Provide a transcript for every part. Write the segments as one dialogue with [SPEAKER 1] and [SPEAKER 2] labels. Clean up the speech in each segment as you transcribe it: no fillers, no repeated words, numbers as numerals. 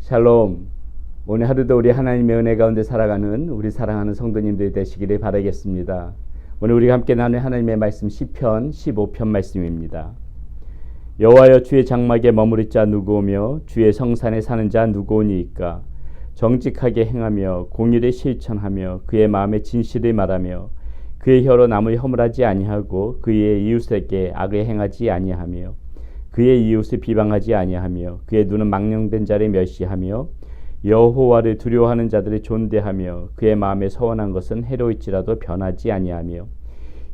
[SPEAKER 1] 샬롬. 오늘 하루도 우리 하나님의 은혜 가운데 살아가는 우리 사랑하는 성도님들이 되시기를 바라겠습니다. 오늘 우리가 함께 나눌 하나님의 말씀 시편 15편 말씀입니다. 여호와여, 주의 장막에 머무를 자 누구오며 주의 성산에 사는 자 누구오니이까. 정직하게 행하며 공의를 실천하며 그의 마음에 진실을 말하며 그의 혀로 남을 허물하지 아니하고 그의 이웃에게 악을 행하지 아니하며 그의 이웃을 비방하지 아니하며 그의 눈은 망령된 자를 멸시하며 여호와를 두려워하는 자들을 존대하며 그의 마음에 서원한 것은 해로울지라도 변하지 아니하며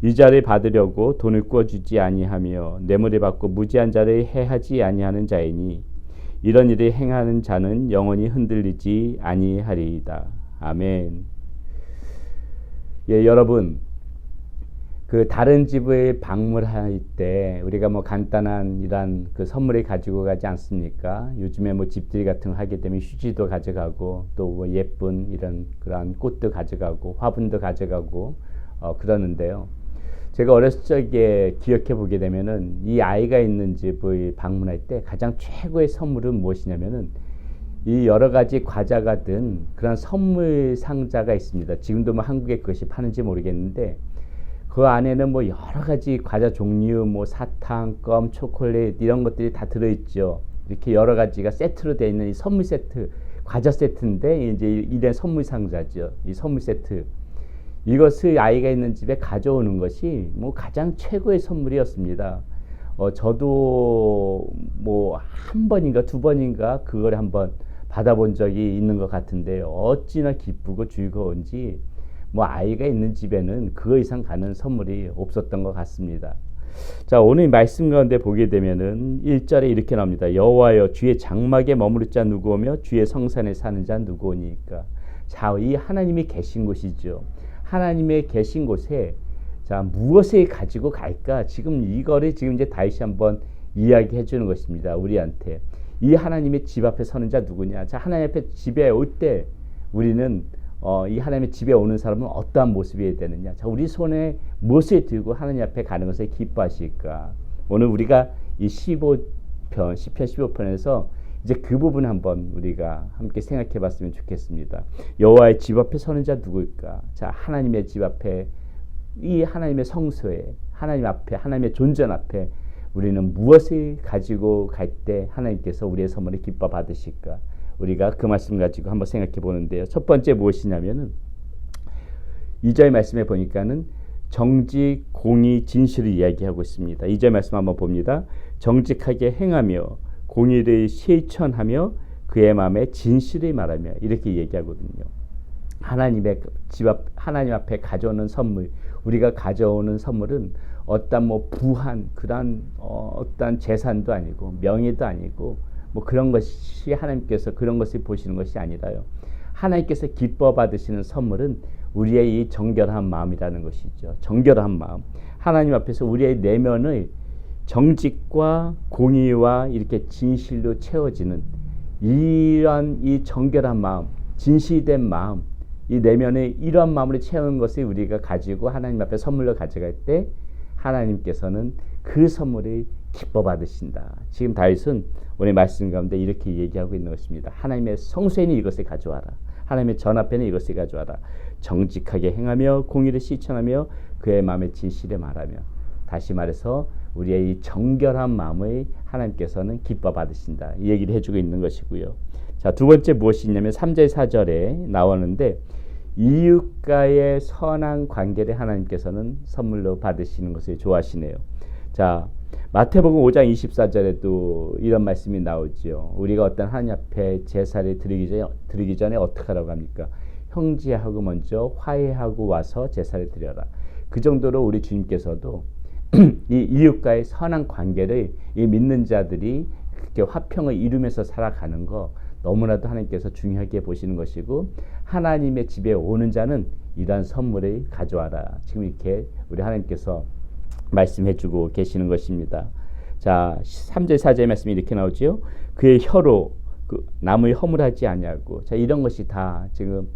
[SPEAKER 1] 이자를 받으려고 돈을 꾸어주지 아니하며 뇌물을 받고 무지한 자를 해하지 아니하는 자이니 이런 일을 행하는 자는 영원히 흔들리지 아니하리이다. 아멘. 예, 여러분, 그 다른 집을 방문할 때 우리가 뭐 간단한 이런 그 선물을 가지고 가지 않습니까? 요즘에 뭐 집들이 같은 거 하게 되면 휴지도 가져가고 또 뭐 예쁜 이런 그런 꽃도 가져가고 화분도 가져가고 그러는데요. 제가 어렸을 적에 기억해 보게 되면은 이 아이가 있는 집을 방문할 때 가장 최고의 선물은 무엇이냐면은 이 여러 가지 과자가 든 그런 선물 상자가 있습니다. 지금도 뭐 한국에 그것이 파는지 모르겠는데 그 안에는 뭐 여러 가지 과자 종류, 뭐 사탕, 껌, 초콜릿 이런 것들이 다 들어있죠. 이렇게 여러 가지가 세트로 되어 있는 이 선물 세트, 과자 세트인데 이제 이런 선물 상자죠. 이 선물 세트. 이것을 아이가 있는 집에 가져오는 것이 뭐 가장 최고의 선물이었습니다. 저도 뭐 한 번인가 두 번인가 그걸 한번 받아본 적이 있는 것 같은데요. 어찌나 기쁘고 즐거운지 뭐 아이가 있는 집에는 그 이상 가는 선물이 없었던 것 같습니다. 자, 오늘 말씀 가운데 보게 되면은 1절에 이렇게 나옵니다. 여호와여, 주의 장막에 머무를 자 누구오며 주의 성산에 사는 자 누구오니까. 자, 이 하나님이 계신 곳이죠. 하나님의 계신 곳에 자, 무엇을 가지고 갈까? 지금 이거를 지금 이제 다시 한번 이야기해 주는 것입니다. 우리한테. 이 하나님의 집 앞에 서는 자 누구냐? 자, 하나님 앞에 집에 올 때 우리는 이 하나님의 집에 오는 사람은 어떠한 모습이어야 되느냐? 자, 우리 손에 무엇을 들고 하나님 앞에 가는 것을 기뻐하실까? 오늘 우리가 이 15편, 10편 15편에서 이제 그 부분 한번 우리가 함께 생각해 봤으면 좋겠습니다. 여호와의 집 앞에 서는 자 누구일까? 자, 하나님의 집 앞에, 이 하나님의 성소에, 하나님 앞에, 하나님의 존전 앞에 우리는 무엇을 가지고 갈 때 하나님께서 우리의 선물을 기뻐 받으실까? 우리가 그 말씀 가지고 한번 생각해 보는데요. 첫 번째 무엇이냐면은 2절 말씀에 보니까는 정직, 공의, 진실을 이야기하고 있습니다. 2절 말씀 한번 봅니다. 정직하게 행하며 공의를 실천하며 그의 마음에 진실을 말하며 이렇게 얘기하거든요. 하나님의 집 앞, 하나님 앞에 가져오는 선물, 우리가 가져오는 선물은 어떤 뭐 부한 그런 어떤 재산도 아니고 명예도 아니고 뭐 그런 것이 하나님께서 그런 것을 보시는 것이 아니라요. 하나님께서 기뻐 받으시는 선물은 우리의 이 정결한 마음이라는 것이죠. 정결한 마음. 하나님 앞에서 우리의 내면의 정직과 공의와 이렇게 진실로 채워지는 이러한 이 정결한 마음, 진실된 마음, 이 내면의 이러한 마음으로 채우는 것을 우리가 가지고 하나님 앞에 선물로 가져갈 때 하나님께서는 그 선물을 기뻐 받으신다. 지금 다윗은 오늘 말씀 가운데 이렇게 얘기하고 있는 것입니다. 하나님의 성소에는 이것을 가져와라. 하나님의 전 앞에는 이것을 가져와라. 정직하게 행하며 공의를 실천하며 그의 마음의 진실에 말하며. 다시 말해서 우리의 이 정결한 마음을 하나님께서는 기뻐 받으신다. 이 얘기를 해주고 있는 것이고요. 자, 두 번째 무엇이 있냐면 3절 4절에 나오는데 이웃과의 선한 관계를 하나님께서는 선물로 받으시는 것을 좋아하시네요. 자, 마태복음 5장 24절에도 이런 말씀이 나오죠. 우리가 어떤 하나님 앞에 제사를 드리기 전에 어떻게 하라고 합니까? 형제하고 먼저 화해하고 와서 제사를 드려라. 그 정도로 우리 주님께서도 이 이웃과의 선한 관계를 이 믿는 자들이 그렇게 화평을 이루면서 살아가는 거 너무나도 하나님께서 중요하게 보시는 것이고 하나님의 집에 오는 자는 이러한 선물을 가져와라. 지금 이렇게 우리 하나님께서 말씀해주고 계시는 것입니다. 자, 3절 4절 말씀이 이렇게 나오지요. 그의 혀로 그 남을 허물하지 아니하고. 자, 이런 것이 다 지금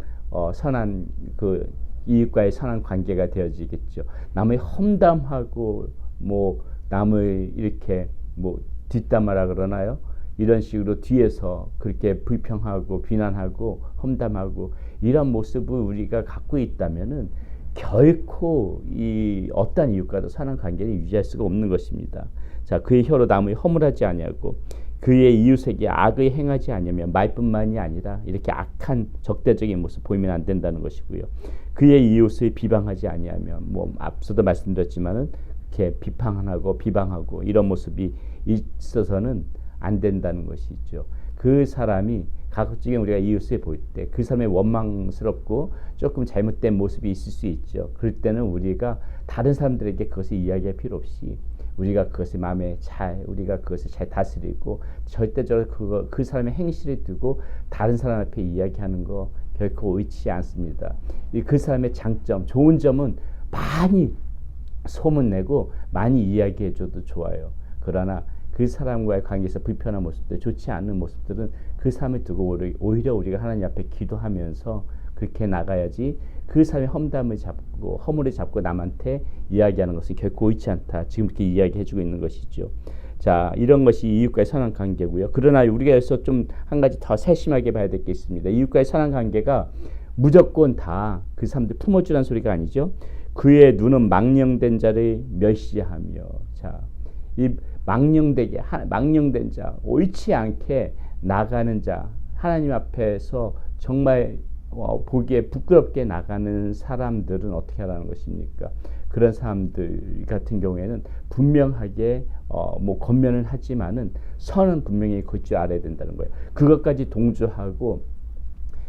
[SPEAKER 1] 선한 그 이웃과의 선한 관계가 되어지겠죠. 남을 험담하고 뭐 남을 이렇게 뭐 뒷담화라 그러나요? 이런 식으로 뒤에서 그렇게 불평하고 비난하고 험담하고 이런 모습을 우리가 갖고 있다면은 결코 이 어떠한 이웃과도 선한 관계를 유지할 수가 없는 것입니다. 자, 그의 혀로 남의 허물하지 아니하고 그의 이웃에게 악을 행하지 않으면 말뿐만이 아니라 이렇게 악한 적대적인 모습 보이면 안 된다는 것이고요. 그의 이웃을 비방하지 아니하면 뭐 앞서도 말씀드렸지만은 이렇게 비판하고 비방하고 이런 모습이 있어서는 안 된다는 것이죠. 그 사람이 가급적이면 우리가 이웃을 볼 때 그 사람의 원망스럽고 조금 잘못된 모습이 있을 수 있죠. 그럴 때는 우리가 다른 사람들에게 그것을 이야기할 필요 없이 우리가 그것을 마음에 우리가 그것을 잘 다스리고 절대적으로 그 사람의 행실을 두고 다른 사람 앞에 이야기하는 거 결코 옳지 않습니다. 그 사람의 장점, 좋은 점은 많이 소문내고 많이 이야기해줘도 좋아요. 그러나 그 사람과의 관계에서 불편한 모습들, 좋지 않은 모습들은 그 사람을 두고 오히려 우리가 하나님 앞에 기도하면서 그렇게 나가야지 그 사람의 험담을 잡고 허물을 잡고 남한테 이야기하는 것은 결코 옳지 않다. 지금 이렇게 이야기해주고 있는 것이죠. 자, 이런 것이 이웃과의 선한 관계고요. 그러나 우리가 여기서 좀 한 가지 더 세심하게 봐야 될 게 있습니다. 이웃과의 선한 관계가 무조건 다 그 사람들 품어주라는 소리가 아니죠. 그의 눈은 망령된 자를 멸시하며, 자, 이 망령된 자, 옳지 않게 나가는 자, 하나님 앞에서 정말 보기에 부끄럽게 나가는 사람들은 어떻게 하라는 것입니까? 그런 사람들 같은 경우에는 분명하게 뭐 권면을 하지만은 선은 분명히 걸 줄 알아야 된다는 거예요. 그것까지 동조하고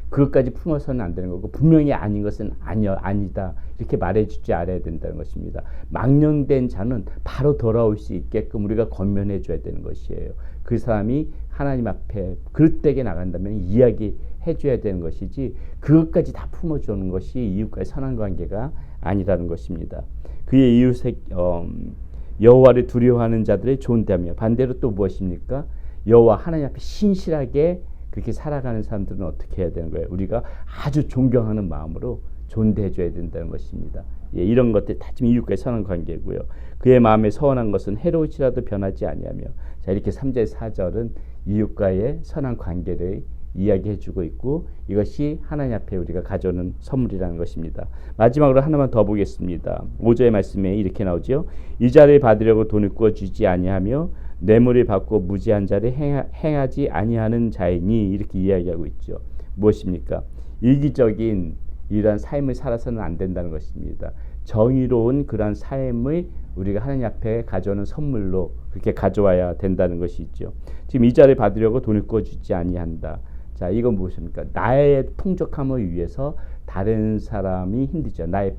[SPEAKER 1] 그것까지 품어서는 안 되는 거고 분명히 아닌 것은 아니다 이렇게 말해주지 알아야 된다는 것입니다. 망령된 자는 바로 돌아올 수 있게끔 우리가 권면해 줘야 되는 것이에요. 그 사람이 하나님 앞에 그릇되게 나간다면 이야기해 줘야 되는 것이지 그것까지 다 품어주는 것이 이웃과의 선한 관계가 아니라는 것입니다. 그의 이웃의 여호와를 두려워하는 자들의 존대하며, 반대로 또 무엇입니까? 여호와 하나님 앞에 신실하게 그렇게 살아가는 사람들은 어떻게 해야 되는 거예요? 우리가 아주 존경하는 마음으로 존대해 줘야 된다는 것입니다. 예, 이런 것들 다 지금 이웃과의 선한 관계고요. 그의 마음에 서원한 것은 해로울지라도 변하지 아니하며, 자, 이렇게 3절 4절은 이웃과의 선한 관계를 이야기해 주고 있고 이것이 하나님 앞에 우리가 가져오는 선물이라는 것입니다. 마지막으로 하나만 더 보겠습니다. 5절의 말씀에 이렇게 나오죠. 이자를 받으려고 돈을 꾸어주지 아니하며 뇌물을 받고 무지한 자를 행하지 아니하는 자이니, 이렇게 이야기하고 있죠. 무엇입니까? 이기적인 이러한 삶을 살아서는 안 된다는 것입니다. 정의로운 그러한 삶을 우리가 하나님 앞에 가져오는 선물로 그렇게 가져와야 된다는 것이죠. 지금 이자를 받으려고 돈을 꾸어주지 아니한다. 자, 이건 무엇입니까? 나의 풍족함을 위해서 다른 사람이 힘들죠. 나의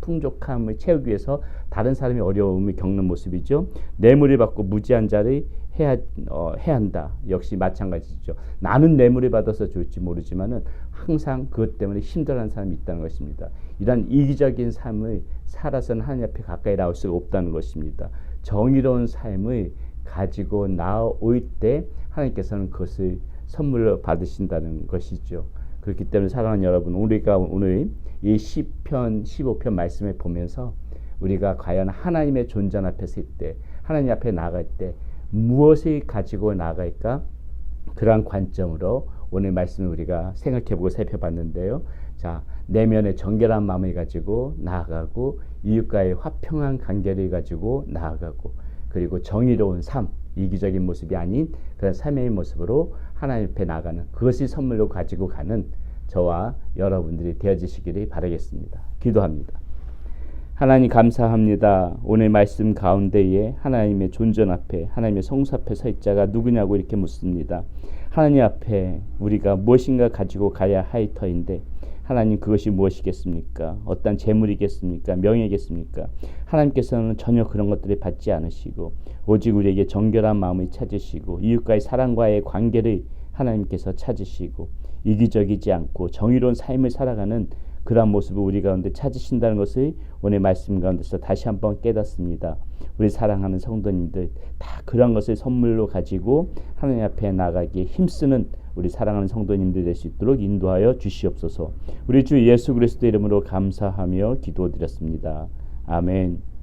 [SPEAKER 1] 풍족함을 채우기 위해서 다른 사람이 어려움을 겪는 모습이죠. 뇌물을 받고 무지한 자를 해야 한다. 역시 마찬가지죠. 나는 뇌물을 받아서 좋을지 모르지만은 항상 그것 때문에 힘들어하는 사람이 있다는 것입니다. 이런 이기적인 삶을 살아서는 하나님 앞에 가까이 나올 수가 없다는 것입니다. 정의로운 삶을 가지고 나올 때 하나님께서는 그것을 선물로 받으신다는 것이죠. 그렇기 때문에 사랑하는 여러분, 우리가 오늘 이 시편 15편 말씀을 보면서 우리가 과연 하나님의 존전 앞에 설 때, 하나님 앞에 나갈 때 무엇을 가지고 나갈까? 그러한 관점으로 오늘 말씀을 우리가 생각해보고 살펴봤는데요. 자, 내면의 정결한 마음을 가지고 나아가고 이웃과의 화평한 관계를 가지고 나아가고 그리고 정의로운 삶, 이기적인 모습이 아닌 그런 삶의 모습으로 하나님 앞에 나가는 그것이 선물로 가지고 가는 저와 여러분들이 되어지시기를 바라겠습니다. 기도합니다. 하나님 감사합니다. 오늘 말씀 가운데에 하나님의 존전 앞에, 하나님의 성수 앞에 설 자가 누구냐고 이렇게 묻습니다. 하나님 앞에 우리가 무엇인가 가지고 가야 할 터인데 하나님 그것이 무엇이겠습니까? 어떤 재물이겠습니까? 명예겠습니까? 하나님께서는 전혀 그런 것들을 받지 않으시고 오직 우리에게 정결한 마음을 찾으시고 이웃과의 사랑과의 관계를 하나님께서 찾으시고 이기적이지 않고 정의로운 삶을 살아가는 그러한 모습을 우리 가운데 찾으신다는 것을 오늘 말씀 가운데서 다시 한번 깨닫습니다. 우리 사랑하는 성도님들 다 그런 것을 선물로 가지고 하나님 앞에 나가기에 힘쓰는 우리 사랑하는 성도님들 될 수 있도록 인도하여 주시옵소서. 우리 주 예수 그리스도 이름으로 감사하며 기도드렸습니다. 아멘.